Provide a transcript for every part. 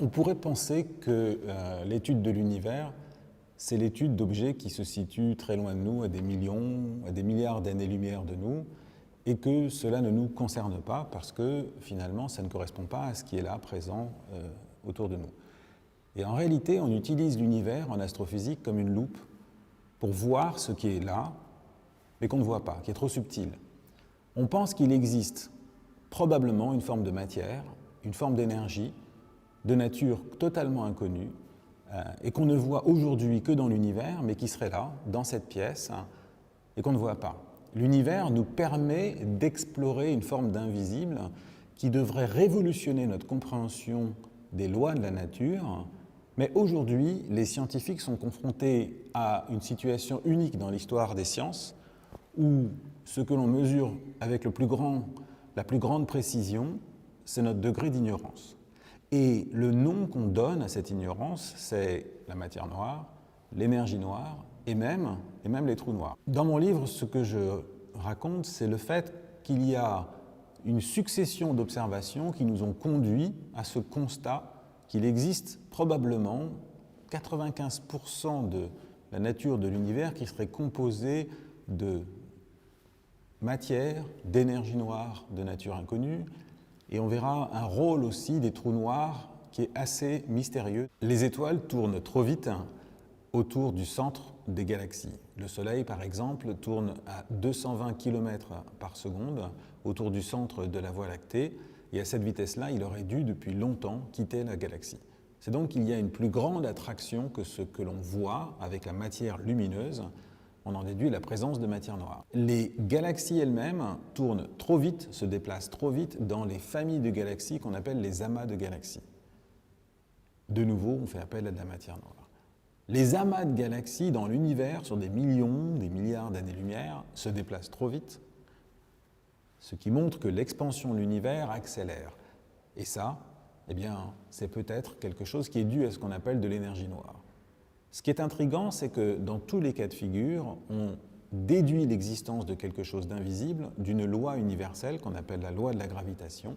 On pourrait penser que l'étude de l'univers, c'est l'étude d'objets qui se situent très loin de nous, à des millions, à des milliards d'années-lumière de nous, et que cela ne nous concerne pas parce que finalement ça ne correspond pas à ce qui est là, présent autour de nous. Et en réalité, on utilise l'univers en astrophysique comme une loupe pour voir ce qui est là, mais qu'on ne voit pas, qui est trop subtil. On pense qu'il existe probablement une forme de matière, une forme d'énergie, de nature totalement inconnue, et qu'on ne voit aujourd'hui que dans l'univers, mais qui serait là, dans cette pièce, et qu'on ne voit pas. L'univers nous permet d'explorer une forme d'invisible qui devrait révolutionner notre compréhension des lois de la nature, mais aujourd'hui, les scientifiques sont confrontés à une situation unique dans l'histoire des sciences, où ce que l'on mesure avec la plus grande précision, c'est notre degré d'ignorance. Et le nom qu'on donne à cette ignorance, c'est la matière noire, l'énergie noire et même les trous noirs. Dans mon livre, ce que je raconte, c'est le fait qu'il y a une succession d'observations qui nous ont conduit à ce constat qu'il existe probablement 95% de la nature de l'univers qui serait composée de matière, d'énergie noire de nature inconnue, et on verra un rôle aussi des trous noirs qui est assez mystérieux. Les étoiles tournent trop vite autour du centre des galaxies. Le Soleil, par exemple, tourne à 220 km par seconde autour du centre de la Voie lactée, et à cette vitesse-là, il aurait dû depuis longtemps quitter la galaxie. C'est donc qu'il y a une plus grande attraction que ce que l'on voit avec la matière lumineuse. On en déduit la présence de matière noire. Les galaxies elles-mêmes tournent trop vite, se déplacent trop vite dans les familles de galaxies qu'on appelle les amas de galaxies. De nouveau, on fait appel à de la matière noire. Les amas de galaxies dans l'univers, sur des millions, des milliards d'années-lumière, se déplacent trop vite, ce qui montre que l'expansion de l'univers accélère. Et ça, eh bien, c'est peut-être quelque chose qui est dû à ce qu'on appelle de l'énergie noire. Ce qui est intriguant, c'est que dans tous les cas de figure, on déduit l'existence de quelque chose d'invisible d'une loi universelle qu'on appelle la loi de la gravitation.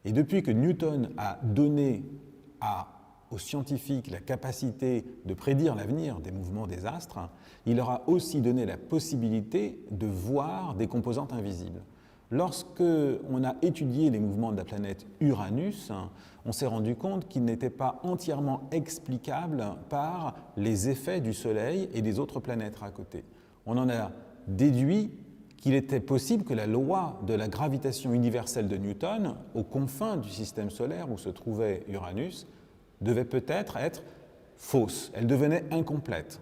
Et depuis que Newton a donné aux scientifiques la capacité de prédire l'avenir des mouvements des astres, il leur a aussi donné la possibilité de voir des composantes invisibles. Lorsque on a étudié les mouvements de la planète Uranus, on s'est rendu compte qu'ils n'étaient pas entièrement explicables par les effets du Soleil et des autres planètes à côté. On en a déduit qu'il était possible que la loi de la gravitation universelle de Newton, aux confins du système solaire où se trouvait Uranus, devait peut-être être fausse, elle devenait incomplète.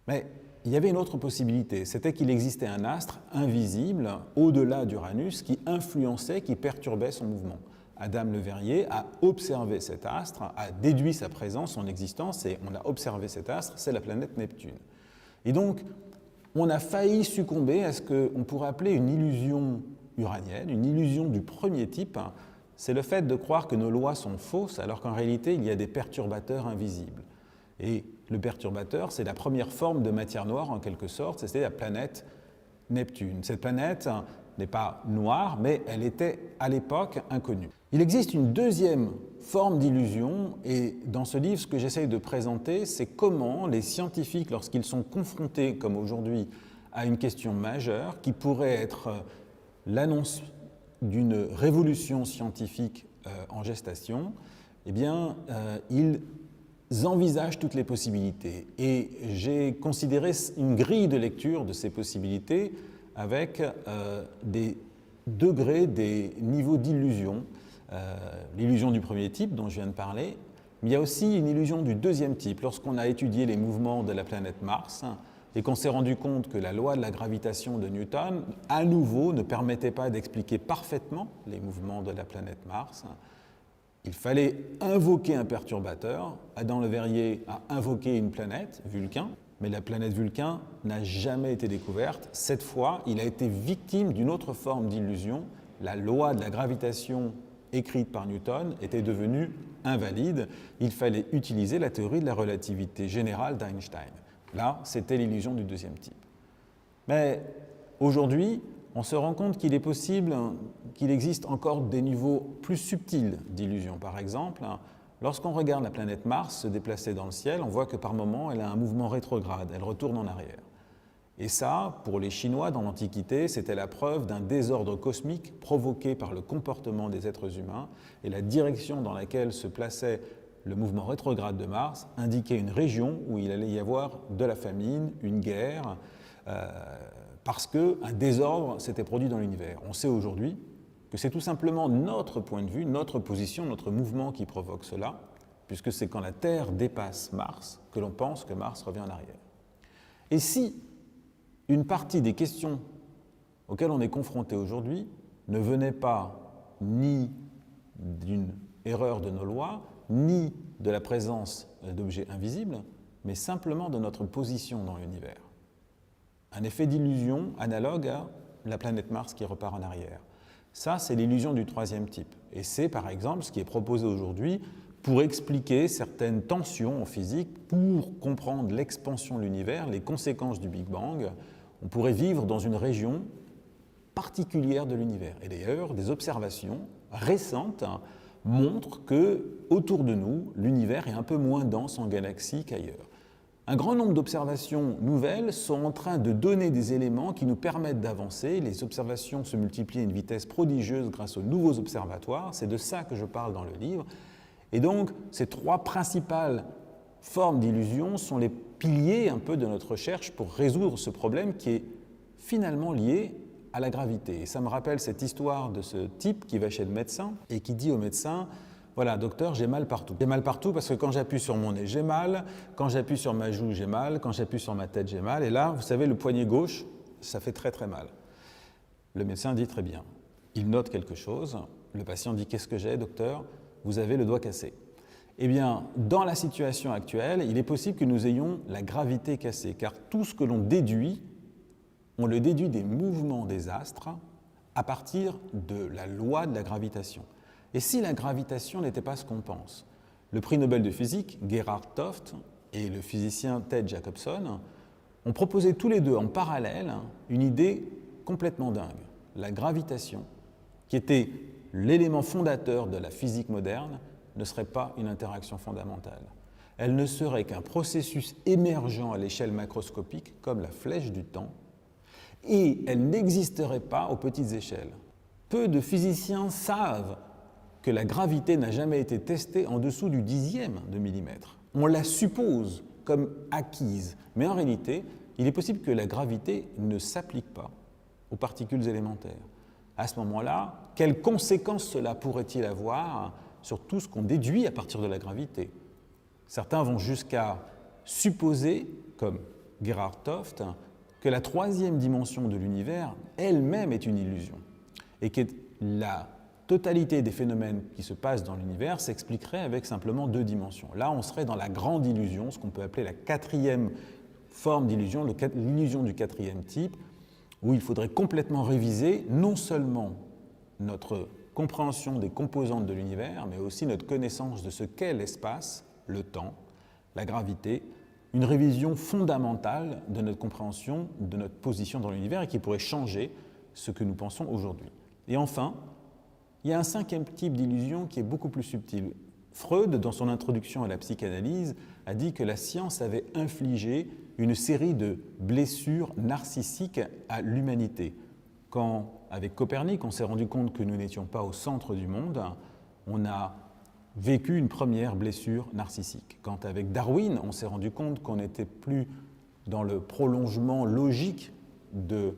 Mais il y avait une autre possibilité, c'était qu'il existait un astre invisible au-delà d'Uranus qui influençait, qui perturbait son mouvement. Adam Le Verrier a observé cet astre, a déduit sa présence, son existence, et on a observé cet astre, c'est la planète Neptune. Et donc, on a failli succomber à ce qu'on pourrait appeler une illusion uranienne, une illusion du premier type, c'est le fait de croire que nos lois sont fausses alors qu'en réalité, il y a des perturbateurs invisibles. Et le perturbateur, c'est la première forme de matière noire en quelque sorte, c'était la planète Neptune. Cette planète n'est pas noire, mais elle était à l'époque inconnue. Il existe une deuxième forme d'illusion, et dans ce livre, ce que j'essaye de présenter, c'est comment les scientifiques, lorsqu'ils sont confrontés, comme aujourd'hui, à une question majeure, qui pourrait être l'annonce d'une révolution scientifique en gestation, eh bien, ils envisagent toutes les possibilités. Et j'ai considéré une grille de lecture de ces possibilités avec des degrés, des niveaux d'illusion. L'illusion du premier type dont je viens de parler, mais il y a aussi une illusion du deuxième type. Lorsqu'on a étudié les mouvements de la planète Mars et qu'on s'est rendu compte que la loi de la gravitation de Newton, à nouveau, ne permettait pas d'expliquer parfaitement les mouvements de la planète Mars, il fallait invoquer un perturbateur. Adam Le Verrier a invoqué une planète, Vulcain, mais la planète Vulcain n'a jamais été découverte. Cette fois, il a été victime d'une autre forme d'illusion. La loi de la gravitation écrite par Newton était devenue invalide. Il fallait utiliser la théorie de la relativité générale d'Einstein. Là, c'était l'illusion du deuxième type. Mais aujourd'hui, on se rend compte qu'il est possible qu'il existe encore des niveaux plus subtils d'illusion. Par exemple, lorsqu'on regarde la planète Mars se déplacer dans le ciel, on voit que par moments, elle a un mouvement rétrograde, elle retourne en arrière. Et ça, pour les Chinois dans l'Antiquité, c'était la preuve d'un désordre cosmique provoqué par le comportement des êtres humains, et la direction dans laquelle se plaçait le mouvement rétrograde de Mars indiquait une région où il allait y avoir de la famine, une guerre, parce qu'un désordre s'était produit dans l'univers. On sait aujourd'hui que c'est tout simplement notre point de vue, notre position, notre mouvement qui provoque cela, puisque c'est quand la Terre dépasse Mars que l'on pense que Mars revient en arrière. Et si une partie des questions auxquelles on est confronté aujourd'hui ne venait pas ni d'une erreur de nos lois, ni de la présence d'objets invisibles, mais simplement de notre position dans l'univers. Un effet d'illusion analogue à la planète Mars qui repart en arrière. Ça, c'est l'illusion du troisième type. Et c'est, par exemple, ce qui est proposé aujourd'hui pour expliquer certaines tensions en physique, pour comprendre l'expansion de l'univers, les conséquences du Big Bang. On pourrait vivre dans une région particulière de l'univers. Et d'ailleurs, des observations récentes montrent que, autour de nous, l'univers est un peu moins dense en galaxies qu'ailleurs. Un grand nombre d'observations nouvelles sont en train de donner des éléments qui nous permettent d'avancer. Les observations se multiplient à une vitesse prodigieuse grâce aux nouveaux observatoires. C'est de ça que je parle dans le livre. Et donc, ces trois principales formes d'illusion sont les piliers un peu de notre recherche pour résoudre ce problème qui est finalement lié à la gravité. Et ça me rappelle cette histoire de ce type qui va chez le médecin et qui dit au médecin « Voilà, docteur, j'ai mal partout. J'ai mal partout parce que quand j'appuie sur mon nez, j'ai mal, quand j'appuie sur ma joue, j'ai mal, quand j'appuie sur ma tête, j'ai mal. Et là, vous savez, le poignet gauche, ça fait très très mal. » Le médecin dit « Très bien. » Il note quelque chose. Le patient dit « Qu'est-ce que j'ai, docteur? Vous avez le doigt cassé. » Eh bien, dans la situation actuelle, il est possible que nous ayons la gravité cassée, car tout ce que l'on déduit, on le déduit des mouvements des astres à partir de la loi de la gravitation. Et si la gravitation n'était pas ce qu'on pense? Le prix Nobel de physique, Gerhard Toft, et le physicien Ted Jacobson ont proposé tous les deux en parallèle une idée complètement dingue, la gravitation, qui était l'élément fondateur de la physique moderne, ne serait pas une interaction fondamentale. Elle ne serait qu'un processus émergent à l'échelle macroscopique, comme la flèche du temps, et elle n'existerait pas aux petites échelles. Peu de physiciens savent que la gravité n'a jamais été testée en dessous du dixième de millimètre. On la suppose comme acquise, mais en réalité, il est possible que la gravité ne s'applique pas aux particules élémentaires. À ce moment-là, quelles conséquences cela pourrait-il avoir sur tout ce qu'on déduit à partir de la gravité? Certains vont jusqu'à supposer, comme Gerhard Toft, que la troisième dimension de l'univers elle-même est une illusion et que la totalité des phénomènes qui se passent dans l'univers s'expliquerait avec simplement deux dimensions. Là, on serait dans la grande illusion, ce qu'on peut appeler la quatrième forme d'illusion, l'illusion du quatrième type, où il faudrait complètement réviser non seulement notre compréhension des composantes de l'univers, mais aussi notre connaissance de ce qu'est l'espace, le temps, la gravité, une révision fondamentale de notre compréhension de notre position dans l'univers et qui pourrait changer ce que nous pensons aujourd'hui. Et enfin, il y a un cinquième type d'illusion qui est beaucoup plus subtil. Freud, dans son introduction à la psychanalyse, a dit que la science avait infligé une série de blessures narcissiques à l'humanité. Quand, avec Copernic, on s'est rendu compte que nous n'étions pas au centre du monde, on a vécu une première blessure narcissique. Quand, avec Darwin, on s'est rendu compte qu'on n'était plus dans le prolongement logique de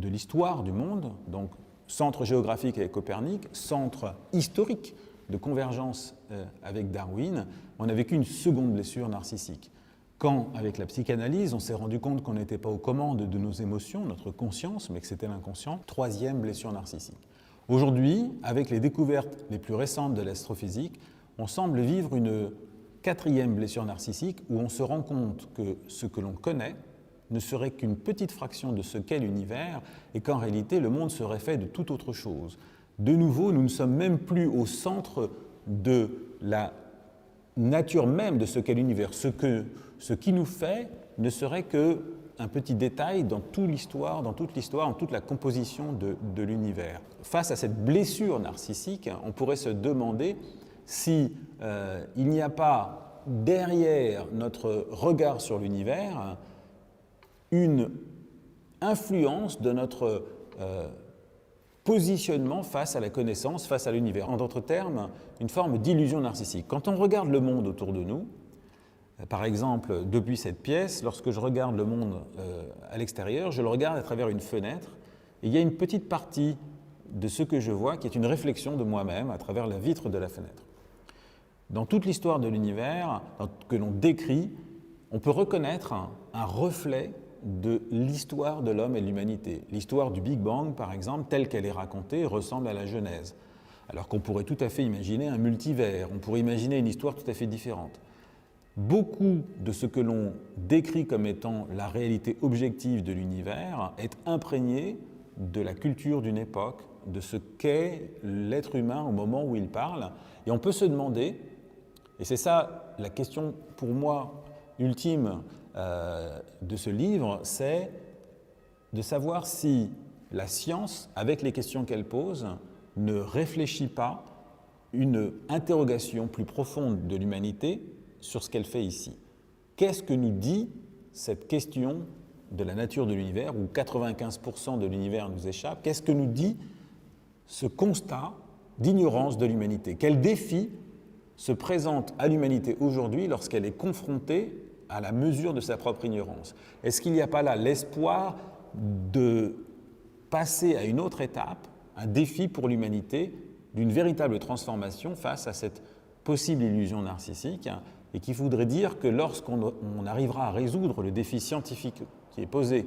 l'histoire du monde, donc centre géographique avec Copernic, centre historique de convergence avec Darwin, on a vécu une seconde blessure narcissique. Quand, avec la psychanalyse, on s'est rendu compte qu'on n'était pas aux commandes de nos émotions, notre conscience, mais que c'était l'inconscient, troisième blessure narcissique. Aujourd'hui, avec les découvertes les plus récentes de l'astrophysique, on semble vivre une quatrième blessure narcissique où on se rend compte que ce que l'on connaît ne serait qu'une petite fraction de ce qu'est l'univers et qu'en réalité, le monde serait fait de toute autre chose. De nouveau, nous ne sommes même plus au centre de la nature même de ce qu'est l'univers. Ce qui nous fait ne serait que un petit détail dans toute l'histoire, dans toute la composition de l'univers. Face à cette blessure narcissique, on pourrait se demander si il n'y a pas derrière notre regard sur l'univers une influence de notre positionnement face à la connaissance, face à l'univers. En d'autres termes, une forme d'illusion narcissique. Quand on regarde le monde autour de nous, par exemple, depuis cette pièce, lorsque je regarde le monde à l'extérieur, je le regarde à travers une fenêtre, et il y a une petite partie de ce que je vois qui est une réflexion de moi-même à travers la vitre de la fenêtre. Dans toute l'histoire de l'univers que l'on décrit, on peut reconnaître un reflet de l'histoire de l'homme et de l'humanité. L'histoire du Big Bang, par exemple, telle qu'elle est racontée, ressemble à la Genèse. Alors qu'on pourrait tout à fait imaginer un multivers, on pourrait imaginer une histoire tout à fait différente. Beaucoup de ce que l'on décrit comme étant la réalité objective de l'univers est imprégné de la culture d'une époque, de ce qu'est l'être humain au moment où il parle. Et on peut se demander, et c'est ça la question pour moi ultime de ce livre, c'est de savoir si la science, avec les questions qu'elle pose, ne réfléchit pas une interrogation plus profonde de l'humanité sur ce qu'elle fait ici. Qu'est-ce que nous dit cette question de la nature de l'univers, où 95% de l'univers nous échappe? Qu'est-ce que nous dit ce constat d'ignorance de l'humanité? Quel défi se présente à l'humanité aujourd'hui lorsqu'elle est confrontée à la mesure de sa propre ignorance? Est-ce qu'il n'y a pas là l'espoir de passer à une autre étape, un défi pour l'humanité d'une véritable transformation face à cette possible illusion narcissique, et qui voudrait dire que lorsqu'on arrivera à résoudre le défi scientifique qui est posé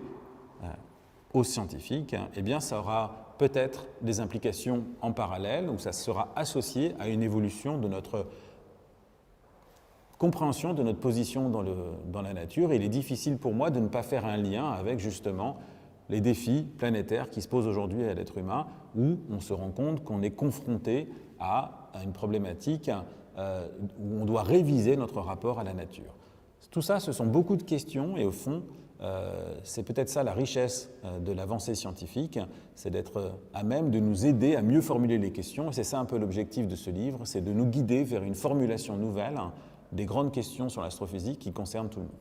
aux scientifiques, eh bien ça aura peut-être des implications en parallèle, ou ça sera associé à une évolution de notre compréhension de notre position dans la nature. Et il est difficile pour moi de ne pas faire un lien avec justement les défis planétaires qui se posent aujourd'hui à l'être humain, où on se rend compte qu'on est confronté à une problématique où on doit réviser notre rapport à la nature. Tout ça, ce sont beaucoup de questions, et au fond, c'est peut-être ça la richesse de l'avancée scientifique, c'est d'être à même de nous aider à mieux formuler les questions, et c'est ça un peu l'objectif de ce livre, c'est de nous guider vers une formulation nouvelle des grandes questions sur l'astrophysique qui concernent tout le monde.